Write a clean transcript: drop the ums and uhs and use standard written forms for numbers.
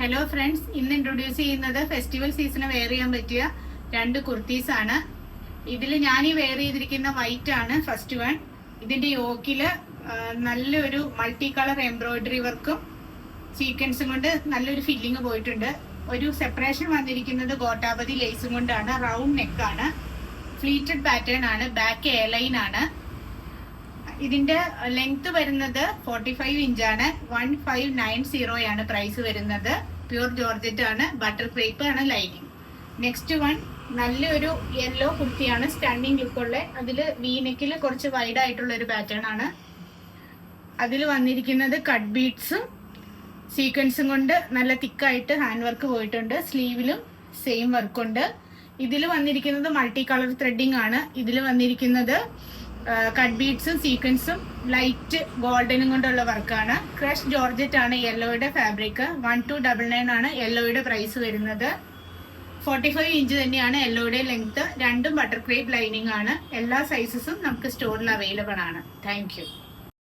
Hello friends, ഇന്ന് introduce ചെയ്യുന്നത് festival season wear ചെയ്യാൻ പറ്റിയ 2 കുർത്തീസ് ആണ്. ഇതിൽ ഞാൻ ഈ വെയർ ചെയ്തിരിക്കുന്ന വൈറ്റ് ആണ് ഫസ്റ്റ് വൺ. ഇതിന്റെ യോക്കില് നല്ലൊരു മൾട്ടി കളർ എംബ്രോയിഡറി വർക്കും സീക്വൻസും കൊണ്ട് നല്ലൊരു ഫില്ലിങ് പോയിട്ടുണ്ട്. ഒരു സെപ്പറേഷൻ വന്നിരിക്കുന്നത് ഗോട്ടാപതി ലേസും കൊണ്ടാണ്. റൗണ്ട് നെക്ക് ആണ്, ഫ്ലീറ്റഡ് പാറ്റേൺ ആണ്, ബാക്ക് എ ലൈൻ ആണ്. ഇതിന്റെ ലെങ്ത് വരുന്നത് 45 ഇഞ്ചാണ്. 1590 ആണ് പ്രൈസ് വരുന്നത്. പ്യൂർ ജോർജറ്റ് ആണ്, ബട്ടർ ക്രേപ്പ് ആണ് ലൈനിങ്. നെക്സ്റ്റ് വൺ നല്ലൊരു യെല്ലോ കുർത്തിയാണ്, സ്റ്റണ്ണിങ് ലുക്കുള്ള. അതിൽ വീനെക്കിൽ കുറച്ച് വൈഡ് ആയിട്ടുള്ള ഒരു പാറ്റേൺ ആണ്. അതിൽ വന്നിരിക്കുന്നത് കട്ട് ബീഡ്സും സീക്വൻസും കൊണ്ട് നല്ല തിക്കായിട്ട് ഹാൻഡ് വർക്ക് പോയിട്ടുണ്ട്. സ്ലീവിലും സെയിം വർക്കുണ്ട്. ഇതിൽ വന്നിരിക്കുന്നത് മൾട്ടി കളർ ത്രെഡിങ് ആണ്. ഇതിൽ വന്നിരിക്കുന്നത് കട്ട് ബീഡ്സും സീക്വൻസും ലൈറ്റ് ഗോൾഡനും കൊണ്ടുള്ള വർക്കാണ്. ക്രഷ് ജോർജറ്റ് ആണ് യെല്ലോയുടെ ഫാബ്രിക്. 1299 ആണ് യെല്ലോയുടെ പ്രൈസ് വരുന്നത്. 45 ഇഞ്ച് തന്നെയാണ് യെല്ലോയുടെ ലെങ്ത്. രണ്ടും ബട്ടർ ക്രേപ്പ് ലൈനിങ് ആണ്. എല്ലാ സൈസസും നമുക്ക് സ്റ്റോറിൽ അവൈലബിൾ ആണ്. Thank you.